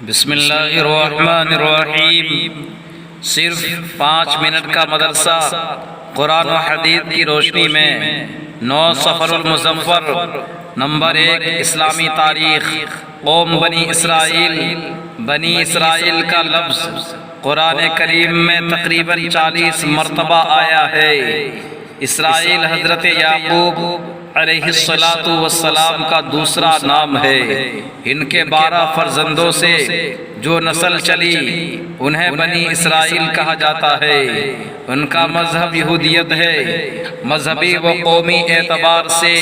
بسم اللہ الرحمن الرحیم۔ صرف 5 منٹ کا مدرسہ قرآن و حدیث کی روشنی میں 9 صفر المظفر۔ نمبر 1، اسلامی تاریخ۔ قوم بنی اسرائیل کا لفظ قرآن کریم میں تقریباً 40 مرتبہ آیا ہے۔ اسرائیل حضرت یعقوب علیہ السلام کا دوسرا نام ہے۔ ان کے 12 فرزندوں سے جو نسل چلی انہیں بنی اسرائیل کہا جاتا ہے۔ ان کا مذہب یہودیت ہے۔ مذہبی و قومی اعتبار سے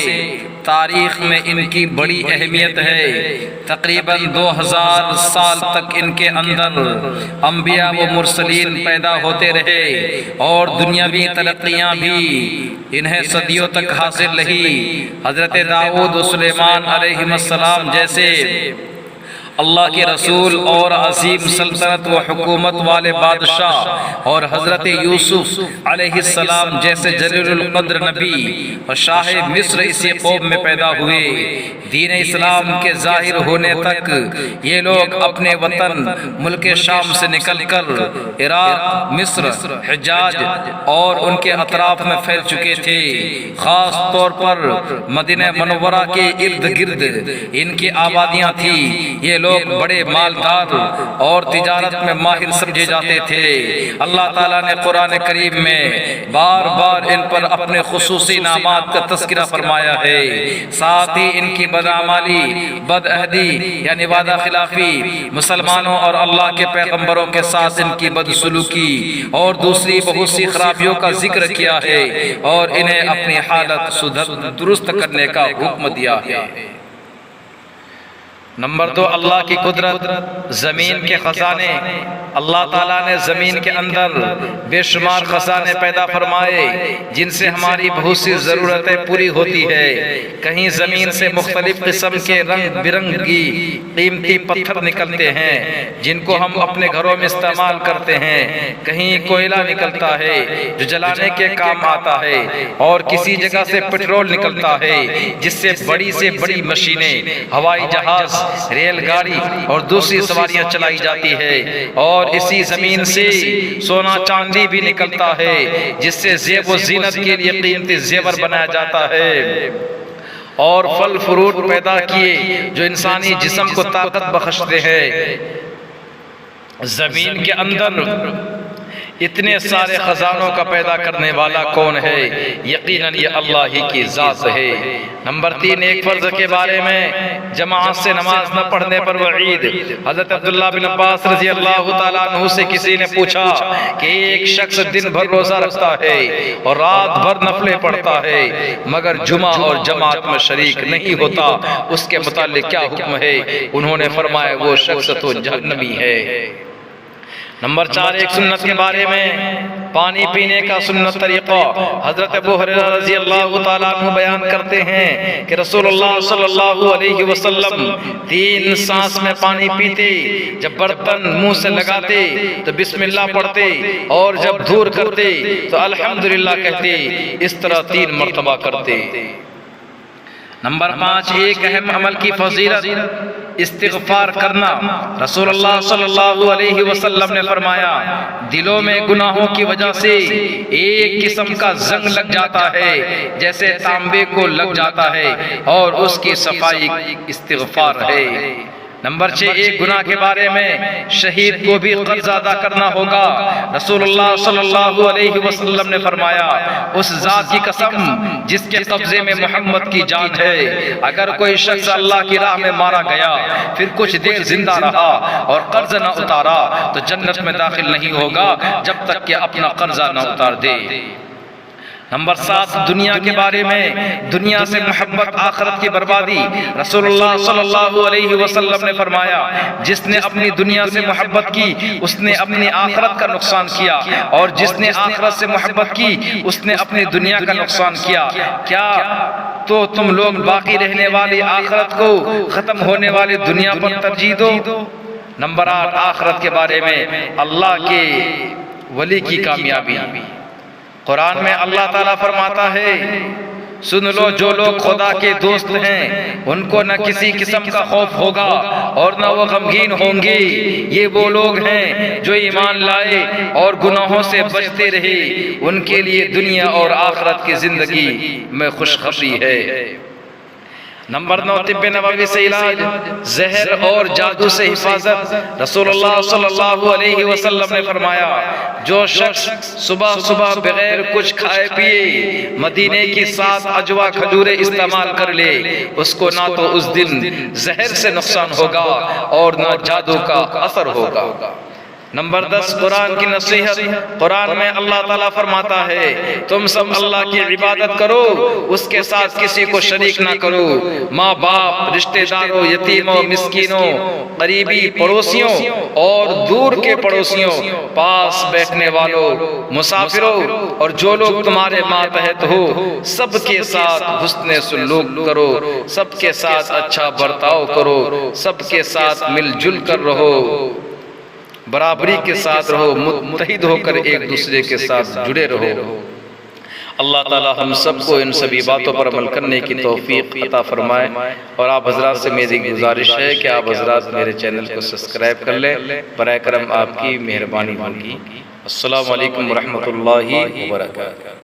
تاریخ میں ان کی بڑی اہمیت ہے۔ تقریباً 2000 سال تک ان کے اندر انبیاء و مرسلین پیدا ہوتے رہے اور دنیاوی ترقیاں بھی انہیں صدیوں تک حاصل رہی۔ حضرت داؤد و سلیمان علیہ السلام جیسے اللہ کے رسول اور عظیم سلطنت و حکومت والے بادشاہ، اور حضرت یوسف علیہ السلام جیسے جلیل القدر نبی اور شاہ مصر اسی قوم میں پیدا ہوئے۔ دین اسلام کے ظاہر ہونے تک یہ لوگ اپنے وطن ملک شام سے نکل کر عراق، مصر، حجاز اور ان کے اطراف میں پھیل چکے تھے۔ خاص طور پر مدینہ منورہ کے ارد گرد ان کی آبادیاں تھیں۔ یہ لوگ بڑے مالدار اور تجارت میں ماہر سمجھے جاتے تھے۔ اللہ تعالیٰ نے قرآن کریم میں بار بار ان پر اپنے خصوصی نامات کا تذکرہ فرمایا ہے۔ ساتھ ہی ان کی بدعمالی، بدعہدی یعنی وعدہ خلافی، مسلمانوں اور اللہ کے پیغمبروں کے ساتھ ان کی بدسلوکی اور دوسری بہت سی خرابیوں کا ذکر کیا ہے، اور انہیں اپنی حالت درست کرنے کا حکم دیا ہے۔ نمبر 2، اللہ کی قدرت، زمین کے خزانے۔ اللہ تعالیٰ نے زمین کے اندر بے شمار خزانے پیدا فرمائے جن سے ہماری بہت سی ضرورتیں پوری ہوتی ہے۔ کہیں زمین سے مختلف قسم کے رنگ برنگی قیمتی پتھر نکلتے ہیں جن کو ہم اپنے گھروں میں استعمال کرتے ہیں۔ کہیں کوئلہ نکلتا ہے جو جلانے کے کام آتا ہے، اور کسی جگہ سے پیٹرول نکلتا ہے جس سے بڑی مشینیں، ہوائی جہاز، ریل گاڑی اور دوسری سواریاں چلائی جاتی ہے۔ اور اسی زمین سے سونا چاندی بھی نکلتا ہے جس سے زیب و زینت کے لیے قیمتی زیور بنایا جاتا ہے، اور پھل فروٹ پیدا کیے جو انسانی جسم کو طاقت بخشتے ہیں۔ زمین کے اندر اتنے سارے خزانوں کا پیدا کرنے والا کون ہے؟ یقیناً یہ اللہ ہی کی ذات ہے۔ نمبر 3، ایک فرض کے بارے میں جماعت سے نماز نہ پڑھنے پر وعید۔ حضرت عبداللہ بن عباس رضی اللہ تعالیٰ عنہ سے کسی نے پوچھا کہ ایک شخص دن بھر روزہ رکھتا ہے اور رات بھر نفلیں پڑھتا ہے مگر جمعہ اور جماعت میں شریک نہیں ہوتا، اس کے متعلق کیا حکم ہے؟ انہوں نے فرمایا وہ شخص تو جہنمی ہے۔ نمبر 4، ایک سنت کے بارے میں، پانی پینے کا سنت طریقہ۔ حضرت ابو ہریرہ رضی اللہ تعالیٰ عنہ بیان کرتے ہیں کہ رسول اللہ صلی اللہ علیہ وسلم 3 سانس میں پانی پیتے۔ جب برتن منہ سے لگاتے تو بسم اللہ پڑھتے، اور جب دور کرتے تو الحمدللہ کہتے۔ اس طرح 3 مرتبہ کرتے۔ نمبر 5، ایک اہم عمل کی فضیلت، استغفار کرنا۔ رسول اللہ صلی اللہ علیہ وسلم نے فرمایا دلوں میں گناہوں کی وجہ سے ایک قسم کا زنگ لگ جاتا ہے جیسے تانبے کو لگ جاتا ہے، اور اس کی صفائی استغفار ہے۔ نمبر 6، ایک گناہ کے بارے میں، شہید کو بھی قرض ادا کرنا ہوگا۔ رسول اللہ صلی اللہ علیہ وسلم نے فرمایا اس ذات کی قسم جس کے قبضے میں محمد کی جان ہے، اگر کوئی شخص اللہ کی راہ میں مارا گیا پھر کچھ دیر زندہ رہا اور قرض نہ اتارا تو جنت میں داخل نہیں ہوگا جب تک کہ اپنا قرضہ نہ اتار دے۔ نمبر 7، دنیا کے بارے میں، دنیا سے محبت آخرت کی بربادی۔ رسول اللہ صلی اللہ علیہ وسلم نے فرمایا جس نے اپنی دنیا سے محبت کی اس نے اپنی آخرت کا نقصان کیا، اور جس نے آخرت سے محبت کی اس نے اپنی دنیا کا نقصان کیا۔ کیا تو تم لوگ باقی رہنے والی آخرت کو ختم ہونے والی دنیا پر ترجیح دو؟ نمبر 8، آخرت کے بارے میں، اللہ کے ولی کی کامیابی۔ قرآن میں اللہ تعالیٰ فرماتا ہے سن لو جو لوگ خدا کے دوست ہیں ان کو نہ کسی قسم کا خوف ہوگا اور نہ وہ غمگین ہوں گے، یہ وہ لوگ ہیں جو ایمان لائے اور گناہوں سے بچتے رہے، ان کے لیے دنیا اور آخرت کی زندگی میں خوشخبری ہے۔ نمبر 9 طب نبوی سے علاج، زہر اور جادو سے حفاظت۔ رسول اللہ صلی اللہ علیہ وسلم نے فرمایا جو شخص صبح صبح بغیر کچھ کھائے پیے مدینے کی 7 اجوا کھجوریں استعمال کر لے، اس کو نہ تو اس دن زہر سے نقصان ہوگا اور نہ جادو کا اثر ہوگا۔ نمبر 10 قرآن کی نصیحت۔ قرآن میں اللہ تعالیٰ فرماتا ہے تم سب اللہ کی عبادت کرو، اس کے ساتھ کسی کو شریک نہ کرو، ماں باپ، رشتہ داروں، یتیموں، مسکینوں، قریبی پڑوسیوں اور دور کے پڑوسیوں، پاس بیٹھنے والوں، مسافروں اور جو لوگ تمہارے ماتحت ہو سب کے ساتھ حسن سلوک کرو، سب کے ساتھ اچھا برتاؤ کرو، سب کے ساتھ مل جل کر رہو، برابری کے ساتھ رہو، متحد ہو کر ایک دوسرے کے ساتھ جڑے رہو۔ اللہ تعالی ہم سب کو ان سبھی باتوں پر عمل کرنے کی توفیق عطا فرمائے، اور آپ حضرات سے میری گزارش ہے کہ آپ حضرات میرے چینل کو سبسکرائب کر لیں، برائے کرم آپ کی مہربانی ہوگی۔ السلام علیکم ورحمۃ اللہ وبرکاتہ۔